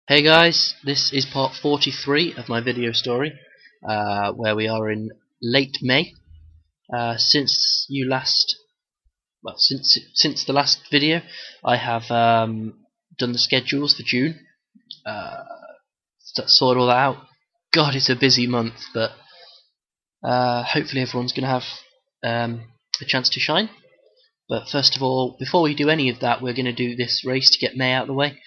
Hey guys, this is part 43 of my video story, where we are in late May. Since the last video, I have done the schedules for June. Sorted all that out. God, it's a busy month, but hopefully everyone's going to have a chance to shine. But first of all, before we do any of that, we're going to do this race to get May out of the way,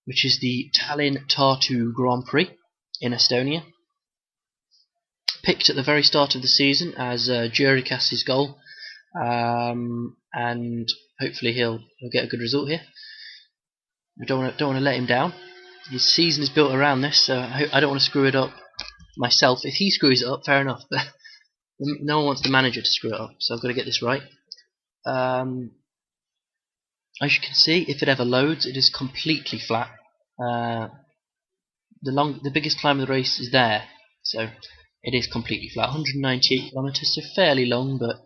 which is the Tallinn Tartu Grand Prix in Estonia. Picked at the very start of the season as Jurikas's goal, and hopefully he'll get a good result here. I don't want to let him down. His season is built around this, so I don't want to screw it up myself. If he screws it up, fair enough, but no one wants the manager to screw it up, so I've got to get this right. As you can see, if it ever loads, it is completely flat. The biggest climb of the race is there, so it is completely flat. 198 kilometers, so fairly long, but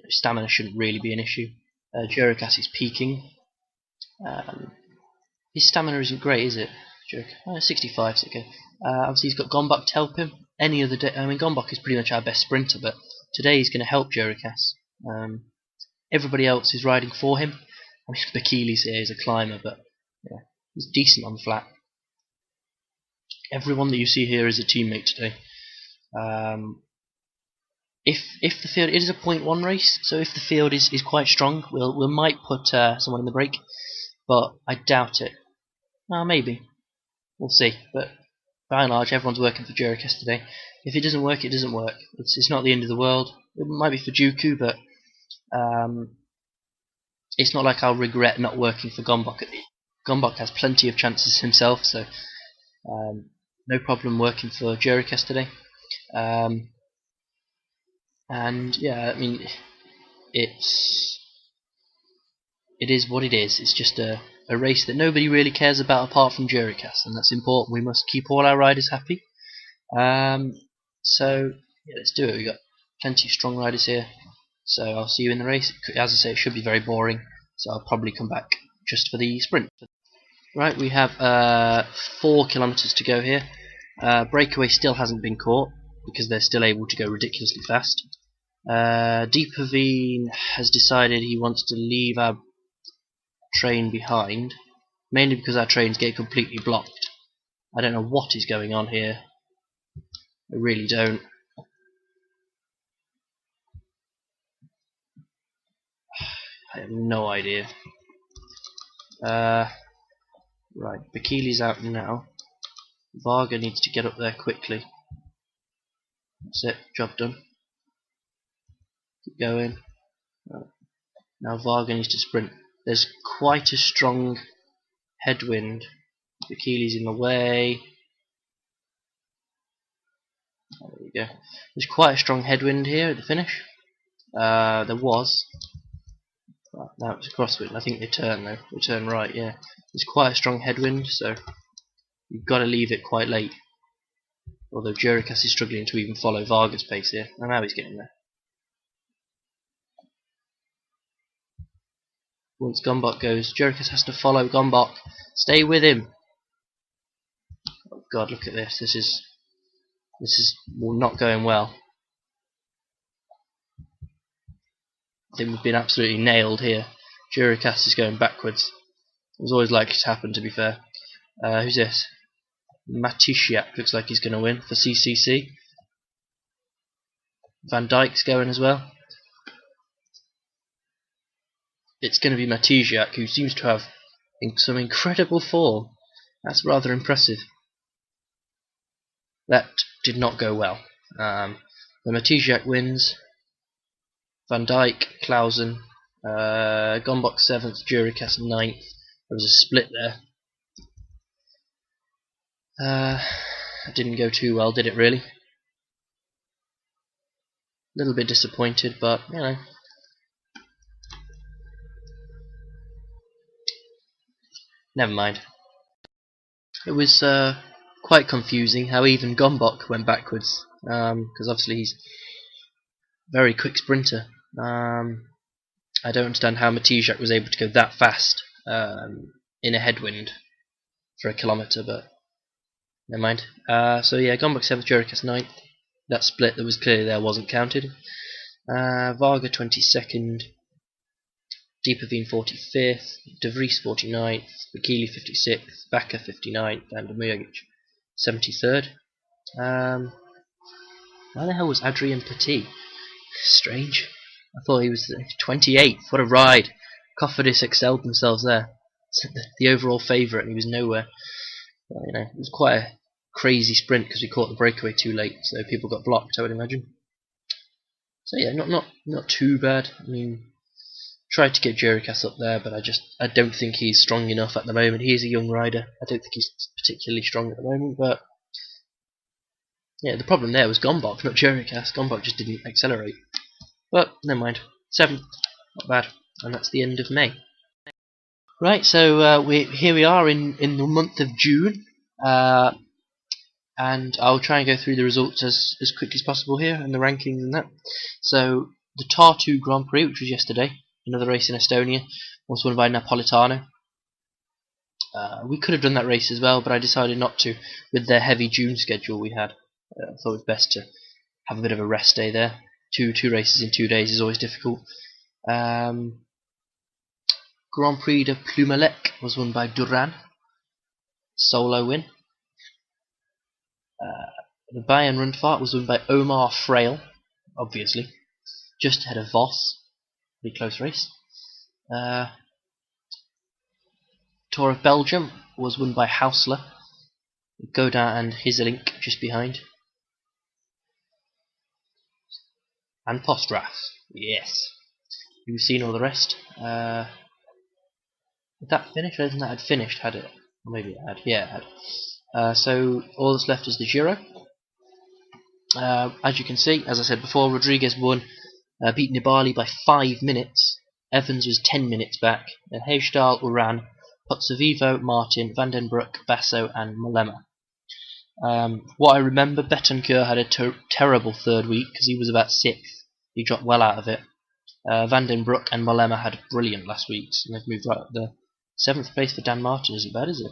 stamina shouldn't really be an issue. Jurikas is peaking. His stamina isn't great, is it? 65, it's okay. Obviously, he's got Gombak to help him. Any other day, Gombak is pretty much our best sprinter, but today he's going to help Jurikas. Everybody else is riding for him. Bakili's here is a climber, but yeah, he's decent on the flat. Everyone that you see here is a teammate today. If the field, it is a 0.1 race, so if the field is quite strong, we might put someone in the break, but I doubt it. Maybe. We'll see. But by and large, everyone's working for Jurikas today. If it doesn't work, it doesn't work. It's not the end of the world. It might be for Juku, but it's not like I'll regret not working for Gombak. Gombak has plenty of chances himself, so no problem working for Jurikas today. And yeah, it is what it is. It's just a race that nobody really cares about apart from Jurikas, and that's important. We must keep all our riders happy. So yeah, let's do it. We've got plenty of strong riders here. So I'll see you in the race. As I say, it should be very boring, so I'll probably come back just for the sprint. Right, we have 4 kilometers to go here. Breakaway still hasn't been caught because they're still able to go ridiculously fast. Deepaveen has decided he wants to leave our train behind, mainly because our trains get completely blocked. I don't know what is going on here. I really don't. I have no idea. Right, Bakili's out now. Varga needs to get up there quickly. That's it, job done. Keep going. Now Varga needs to sprint. There's quite a strong headwind. Bakili's in the way. There we go. There's quite a strong headwind here at the finish. There was. Now it's a crosswind. I think they turn though. They turn right, yeah. There's quite a strong headwind, so you've got to leave it quite late. Although Jurikas is struggling to even follow Varga's pace here. And now he's getting there. Once Gombak goes, Jurikas has to follow Gombak. Stay with him. Oh God, look at this. This is not going well. I think we've been absolutely nailed here. Jurikas is going backwards. It was always likely to happen, to be fair. Who's this? Matishiak looks like he's going to win for CCC. Van Dijk's going as well. It's going to be Matishiak, who seems to have some incredible form. That's rather impressive. That did not go well. The Matishiak wins. Van Dijk, Clausen, Gombak 7th, Jurikas 9th. There was a split there. It didn't go too well, did it really? A little bit disappointed, but you know. Never mind. It was quite confusing how even Gombak went backwards, because obviously he's a very quick sprinter. I don't understand how Matishiak was able to go that fast in a headwind. for a kilometre, but never mind. So yeah, Gombak 7th, Juricas 9th. That split that was clearly there wasn't counted. Varga 22nd, Deeperveen 45th, De Vries 49th, Bikili 56th, Bakker 59th, and Mujagic 73rd. Why the hell was Adrien Petit? Strange. I thought he was 28th. What a ride! Cofidis excelled themselves there. The overall favourite, and he was nowhere. Well, it was quite a crazy sprint because we caught the breakaway too late, so people got blocked, I would imagine. So yeah, not too bad. I mean, tried to get Juricas up there, but I don't think he's strong enough at the moment. He is a young rider. I don't think he's particularly strong at the moment, but yeah, the problem there was Gombak, not Juricas. Gombak just didn't accelerate. But never mind. 7th, not bad, and that's the end of May. Right, so here we are in the month of June, and I'll try and go through the results as quickly as possible here, and the rankings and that. So the Tartu Grand Prix, which was yesterday, another race in Estonia, was won by Napolitano. We could have done that race as well, but I decided not to with the heavy June schedule we had. I thought it was best to have a bit of a rest day there. Two races in 2 days is always difficult. Grand Prix de Plumelec was won by Duran. Solo win. The Bayern Rundfahrt was won by Omar Frail, obviously, just ahead of Voss. Pretty close race. Tour of Belgium was won by Hausler, Godin and Hiselink just behind. And Postraff, yes. You've seen all the rest. Did that finish? I don't think that had finished, had it? Or maybe it had. Yeah, it had. So all that's left is the Giro. As you can see, as I said before, Rodriguez won, beat Nibali by 5 minutes. Evans was 10 minutes back. Then Heusdal, Uran, Pozzovivo, Martin, Van den Broek, Basso, and Mollema. What I remember, Betancourt had a terrible third week because he was about 6th. He dropped well out of it. Van den Broek and Mollema had brilliant last week, and they've moved right up there. 7th place for Dan Martin isn't bad, is it?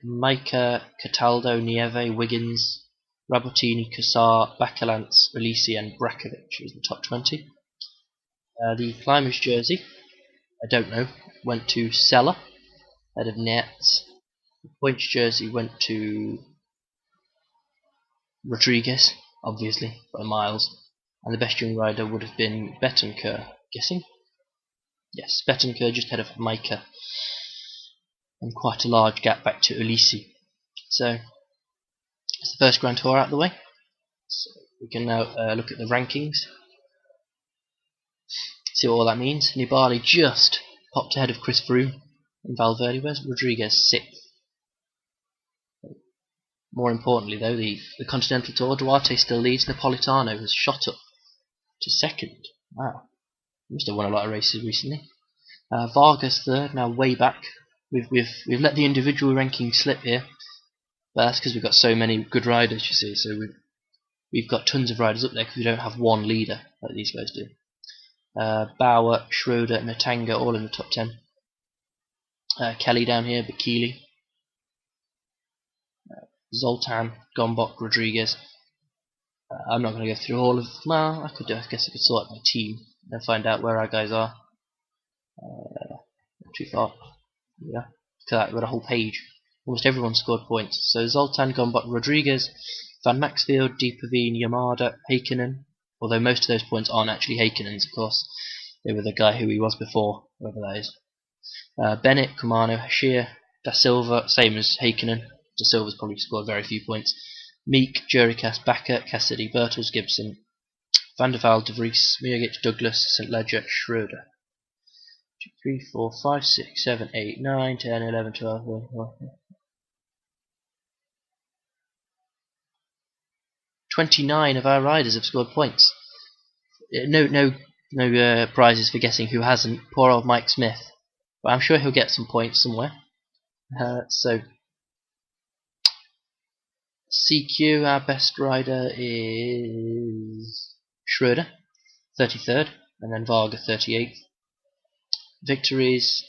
Maika, Cataldo, Nieve, Wiggins, Rabotini, Cassar, Bacalance, Ulisi, and Brakovic was the top 20. The Climbers jersey, I don't know, went to Sella, head of Nets. The points jersey went to Rodriguez, obviously, by miles. And the best young rider would have been Betancourt, guessing? Yes, Betancourt just ahead of Maika. And quite a large gap back to Ulisi. So, it's the first Grand Tour out of the way. So we can now look at the rankings. See what all that means. Nibali just popped ahead of Chris Froome and Valverde. Where's Rodriguez? 6th. More importantly, though, the Continental Tour, Duarte still leads. Napolitano has shot up to 2nd. Wow. He must have won a lot of races recently. Vargas 3rd, now way back. We've let the individual rankings slip here, but that's because we've got so many good riders, you see. So we've got tons of riders up there because we don't have one leader like these guys do. Bauer, Schroeder, Natanga, all in the top 10. Kelly down here, Bikili, Zoltan, Gombak, Rodriguez. I'm not going to go through all of. Well, I guess I could sort my team and find out where our guys are. Not too far. Yeah, we've got a whole page. Almost everyone scored points. So Zoltan, Gombak, Rodriguez, Van Maxfield, Deeperveen, Yamada, Heikkinen. Although most of those points aren't actually Heikkinen's, of course. They were the guy who he was before, whoever that is. Bennett, Kumano, Hashir, Da Silva, same as Heikkinen. Da Silva's probably scored very few points. Meek, Juricas, Bakker, Cassidy, Bertels, Gibson, Van der Vaal, De Vries, Mujagic, Douglas, St. Ledger, Schroeder. 2, 3, 4, 5, 6, 7, 8, 9, 10, 11, 12, 13, 29 of our riders have scored points. No prizes for guessing who hasn't. Poor old Mike Smith. But I'm sure he'll get some points somewhere. So CQ, our best rider is Schroeder, 33rd, and then Varga 38th. Victories,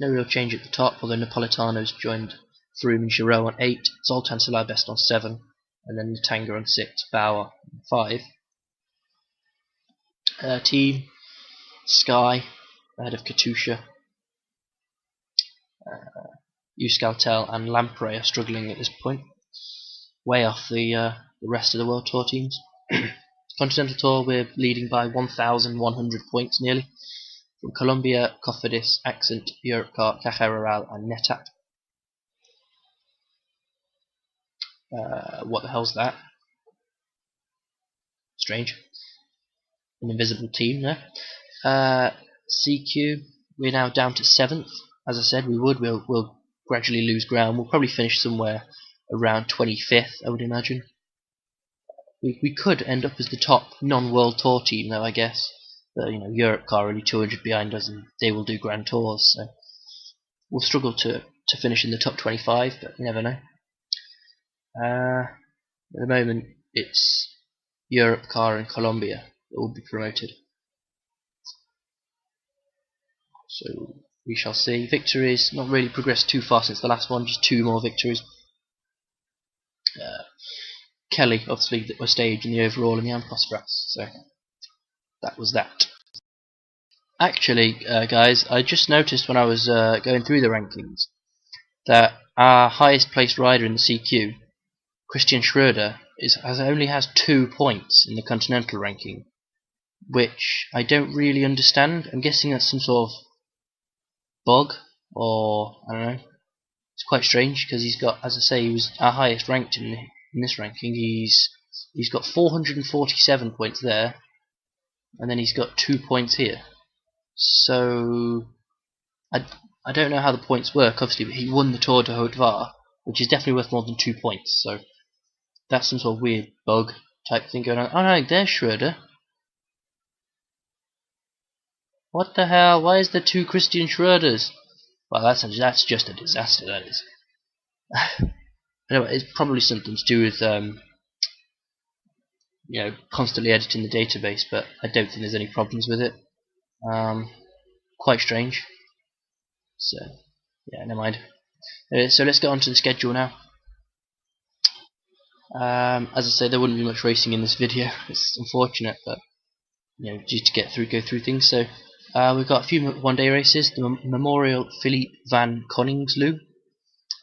No real change at the top, although Napolitano's joined Froome and Giraud on 8, Zoltan Salah best on 7, and then Natanga on 6, Bauer on 5. Team Sky ahead of Katusha. Euskaltel and Lamprey are struggling at this point, way off the rest of the World Tour teams. Continental Tour, we're leading by 1,100 points nearly. From Colombia, Cofidis, Accent, Europcar, Caja Rural and Netat. What the hell's that? Strange. An invisible team there. CQ, we're now down to 7th. As I said, we'll gradually lose ground. We'll probably finish somewhere around 25th, I would imagine. We could end up as the top non-World Tour team, though, I guess. But, you know, Europcar are only 200 behind us, and they will do Grand Tours, so we'll struggle to finish in the top 25, but you never know. At the moment, it's Europcar and Colombia that will be promoted. So we shall see. Victories, not really progressed too far since the last one, just 2 more victories. Kelly, obviously, that was staged in the overall in the Ampos, so that was that. Actually, guys, I just noticed when I was going through the rankings that our highest placed rider in the CQ, Christian Schroeder, only has 2 points in the continental ranking, which I don't really understand. I'm guessing that's some sort of bug, or I don't know. It's quite strange because he's got, as I say, he was our highest ranked in this ranking. He's got 447 points there, and then he's got 2 points here. So I don't know how the points work, obviously, but he won the Tour de Haute Var, which is definitely worth more than 2 points. So that's some sort of weird bug type thing going on. Oh no, there's Schroeder. What the hell? Why is there 2 Christian Schroeders? Well, that's just a disaster. That is. Anyway, it's probably something to do with you know, constantly editing the database, but I don't think there's any problems with it. Quite strange. So yeah, never mind. So let's get on to the schedule now. As I say, there wouldn't be much racing in this video. It's unfortunate, but you know, due to go through things. So we've got a few one-day races: the Memorial Philippe Van Coningsloo,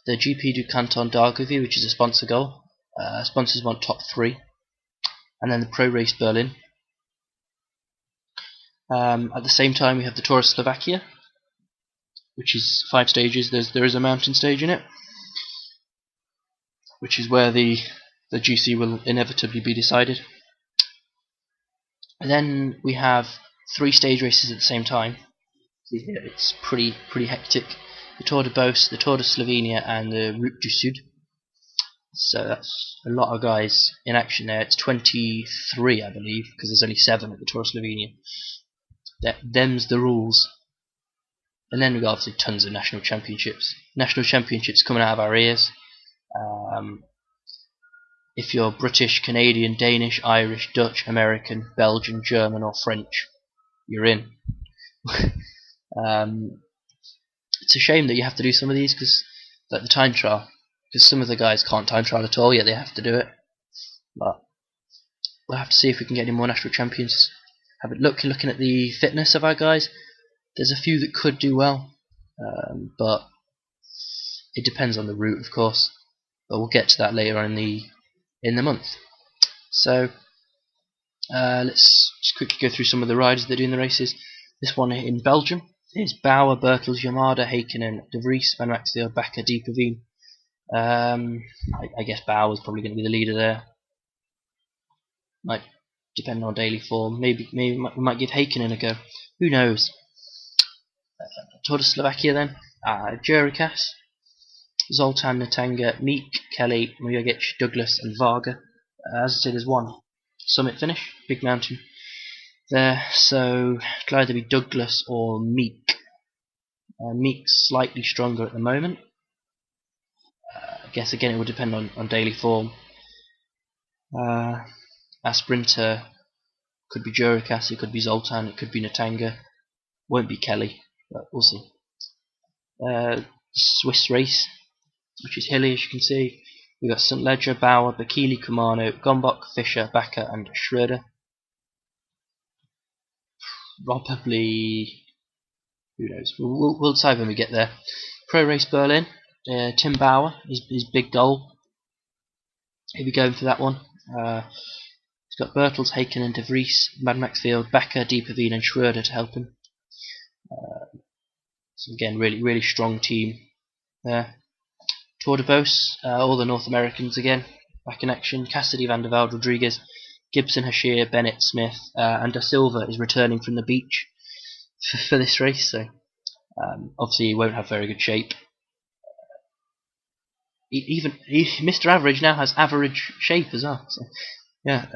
the GP du Canton d'Argovie, which is a sponsor goal. Sponsors want top 3, and then the Pro Race Berlin. At the same time, we have the Tour of Slovakia, which is 5 stages. There is a mountain stage in it, which is where the GC will inevitably be decided. And then we have 3 stage races at the same time. It's pretty hectic. The Tour de Beauce, the Tour de Slovenia, and the Route du Sud. So that's a lot of guys in action there. It's 23, I believe, because there's only 7 at the Tour of Slovenia. Them's the rules. And then we've got obviously tons of national championships. National championships coming out of our ears. If you're British, Canadian, Danish, Irish, Dutch, American, Belgian, German or French, you're in. It's a shame that you have to do some of these, because like the time trial, because some of the guys can't time trial at all, yet they have to do it. But we'll have to see if we can get any more national champions. Have a looking at the fitness of our guys. There's a few that could do well, but it depends on the route, of course. But we'll get to that later on in the month. So let's just quickly go through some of the riders that are doing the races. This one in Belgium is Bauer, Berkels, Yamada, Heikkinen, De Vries, Van Maxfield, Bakker, Dieperveen. I guess Bauer's probably going to be the leader there. Might depend on daily form. Maybe we might give Heikkinen a go. Who knows? Tour de Slovakia then. Jurikas, Zoltan, Natanga, Meek, Kelly, Mujagic, Douglas and Varga. As I said, there's one summit finish, big mountain there, so it'll either be Douglas or Meek. Meek's slightly stronger at the moment. I guess again it will depend on daily form. Our sprinter could be Jurikas, it could be Zoltan, it could be Natanga. Won't be Kelly, but we'll see. Swiss race, which is hilly as you can see. We've got St. Ledger, Bauer, Bakili, Kumano, Gombok, Fischer, Bakker and Schroeder. Probably, who knows, we'll decide when we get there. Pro Race Berlin, Tim Bauer, his big goal. He'll be going for that one. He's got Bertels, Haken De Vries, Mad Max Field, Bakker, Dieperveen and Schroeder to help him. So again, really strong team there. Tour de Beauce, all the North Americans again, back in action. Cassidy, Van der Velde, Rodriguez, Gibson, Hashir, Bennett, Smith, and Da Silva is returning from the beach for this race, so obviously he won't have very good shape. Mr. Average now has average shape as well, so yeah,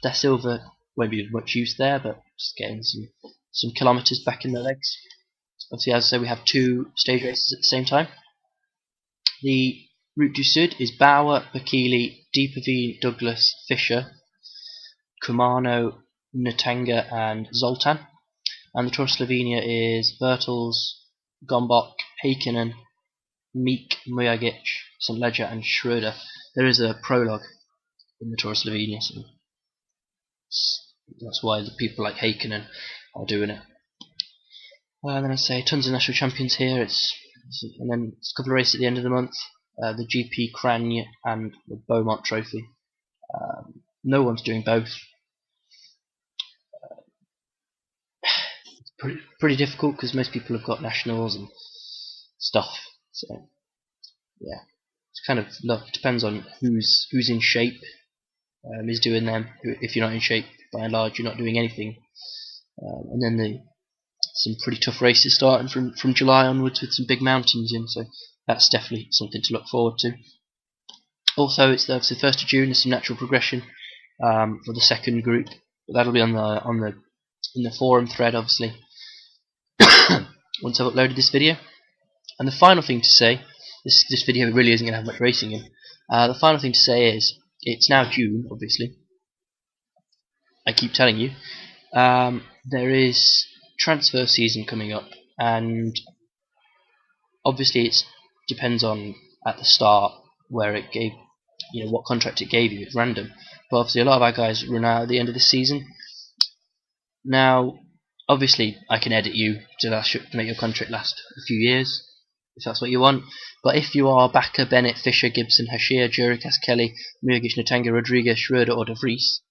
Da Silva won't be of much use there, but just getting some kilometres back in the legs. Obviously, as I say, we have 2 stage races at the same time. The Route du Sud is Bauer, Bakili, Dieperveen, Douglas, Fischer, Kumano, Natanga and Zoltan. And the Tour of Slovenia is Bertels, Gombok, Heikkinen, Meek, Mujagic, St. Ledger and Schroeder. There is a prologue in the Tour of Slovenia, so that's why the people like Heikkinen are doing it. And then I say tons of national champions here. And then it's a couple of races at the end of the month. The GP Crane and the Beaumont Trophy. No one's doing both. It's pretty difficult because most people have got nationals and stuff. So yeah, it's kind of it depends on who's in shape. Is doing them. If you're not in shape, by and large, you're not doing anything. And then some pretty tough races starting from July onwards with some big mountains in, so that's definitely something to look forward to. Also, it's the 1st of June. There's some natural progression for the second group, but that'll be in the forum thread, obviously, once I've uploaded this video. And the final thing to say, this video really isn't going to have much racing in. The final thing to say is it's now June, obviously. I keep telling you. There is transfer season coming up, and obviously it depends on at the start where it gave, what contract it gave you. It's random, but obviously a lot of our guys run out at the end of the season. Now, obviously I can edit you to make your contract last a few years if that's what you want, but if you are Bakker, Bennett, Fischer, Gibson, Hashir, Jurikas, Kelly, Mujagic, Natanga, Rodriguez, Schroeder or De Vries,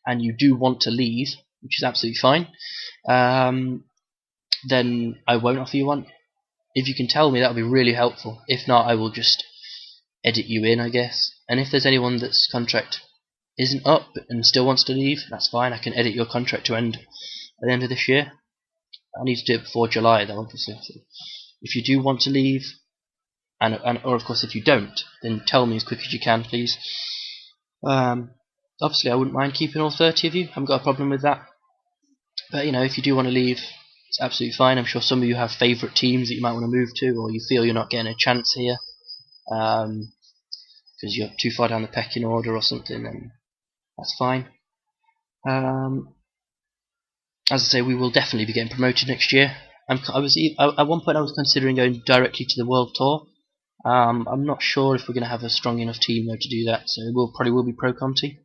and you do want to leave, which is absolutely fine, then I won't offer you one. If you can tell me, that would be really helpful. If not, I will just edit you in, I guess. And if there's anyone that's contract isn't up and still wants to leave, that's fine. I can edit your contract to end at the end of this year. I need to do it before July, though, obviously. So if you do want to leave, or of course if you don't, then tell me as quick as you can, please. Obviously, I wouldn't mind keeping all 30 of you. I haven't got a problem with that. But if you do want to leave, it's absolutely fine. I'm sure some of you have favourite teams that you might want to move to, or you feel you're not getting a chance here because you're too far down the pecking order or something, then that's fine. As I say, we will definitely be getting promoted next year. At one point I was considering going directly to the World Tour. I'm not sure if we're going to have a strong enough team though to do that, so it probably will be Pro Conti,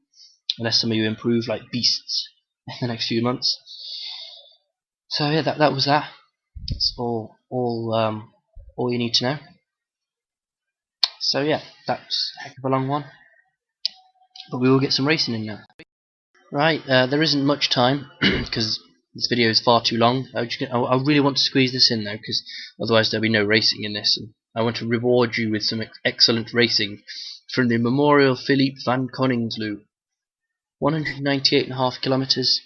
unless some of you improve like beasts in the next few months. So yeah, that was that. That's all you need to know. So yeah, that's a heck of a long one, but we will get some racing in now. Right, there isn't much time because this video is far too long. I really want to squeeze this in though, because otherwise there'll be no racing in this. And I want to reward you with some excellent racing from the Memorial Philippe Van Coningsloo. 198.5 kilometres,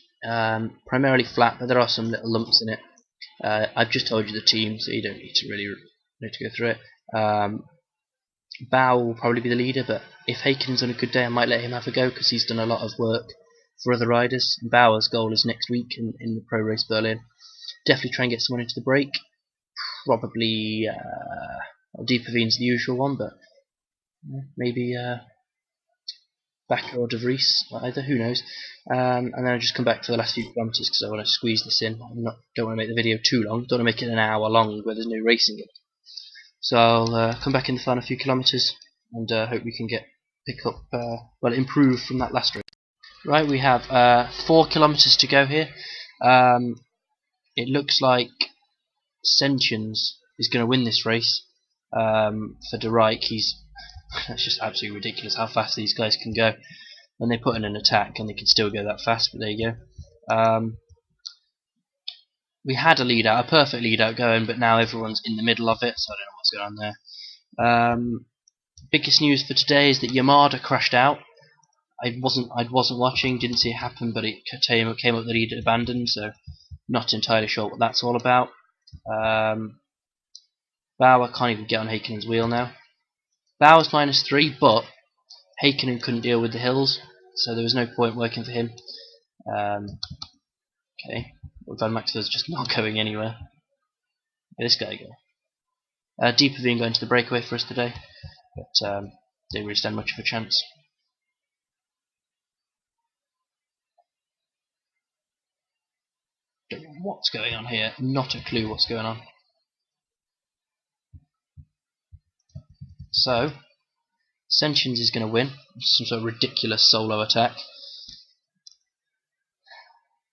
primarily flat, but there are some little lumps in it. I've just told you the team, so you don't need to really go through it. Bao will probably be the leader, but if Haken's on a good day, I might let him have a go because he's done a lot of work for other riders. Bauer's goal is next week in the Pro Race Berlin. Definitely try and get someone into the break. Probably Dieperveen's the usual one, but maybe Bakker or De Vries, either, who knows. And then I'll just come back for the last few kilometres because I want to squeeze this in. Don't want to make the video too long. Don't want to make it an hour long where there's no racing in it. So I'll come back in the final few kilometres and hope we can improve from that last race. Right, we have 4 kilometres to go here. It looks like Sentiens is going to win this race. For De Rijk, that's just absolutely ridiculous how fast these guys can go. When they put in an attack and they can still go that fast, but there you go. We had a lead out, a perfect lead out going, but now everyone's in the middle of it, so I don't know what's going on there. Biggest news for today is that Yamada crashed out. I wasn't watching, didn't see it happen, but it came up that he'd abandoned, so not entirely sure what that's all about. Bauer can't even get on Haikkonen's wheel now. Bauer's -3, but Haikkonen couldn't deal with the hills, so there was no point working for him. Okay, well, Van Maxfield's just not going anywhere. Where'd this guy go? Deep Ravine going to the breakaway for us today, but didn't really stand much of a chance. Don't know what's going on here, not a clue what's going on. So, Sentiens is going to win, some sort of ridiculous solo attack.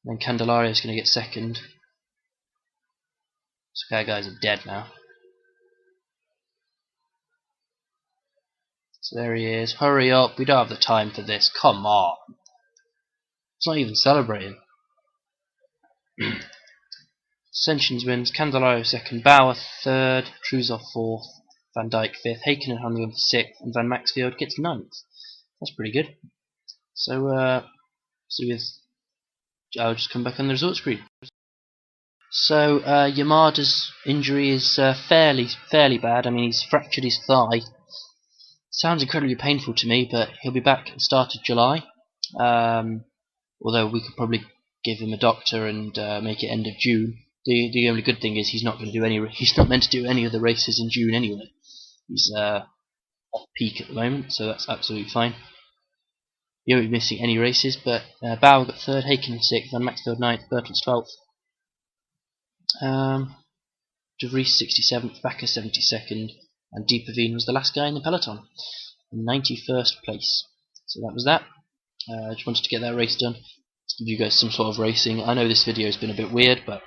Then Candelario is going to get second. So guys are dead now. So there he is. Hurry up, we don't have the time for this. Come on. It's not even celebrating. Sentiens wins, Candelario second, Bauer third, Truzov fourth, Van Dijk fifth, Haikkonen hung on sixth, and Van Maxfield gets ninth. That's pretty good. So, I'll just come back on the results screen. So Yamada's injury is fairly bad. I mean, he's fractured his thigh. Sounds incredibly painful to me, but he'll be back at the start of July. Although we could probably give him a doctor and make it end of June. The only good thing is he's not going to do any. He's not meant to do any of the races in June anyway. He's off peak at the moment, so that's absolutely fine. He won't be missing any races, but Bauer got third, Haikkonen sixth, Van Maxfield ninth, Bertels 12th. De Vries 67th, Bakker 72nd, and Deep Ravine was the last guy in the peloton, in 91st place. So that was that. I just wanted to get that race done, to give you guys some sort of racing. I know this video has been a bit weird, but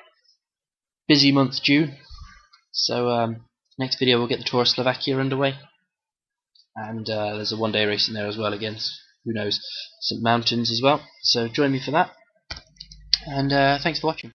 busy month June. So next video we'll get the Tour of Slovakia underway, and there's a one-day race in there as well against, who knows, St Mountains as well. So join me for that, and thanks for watching.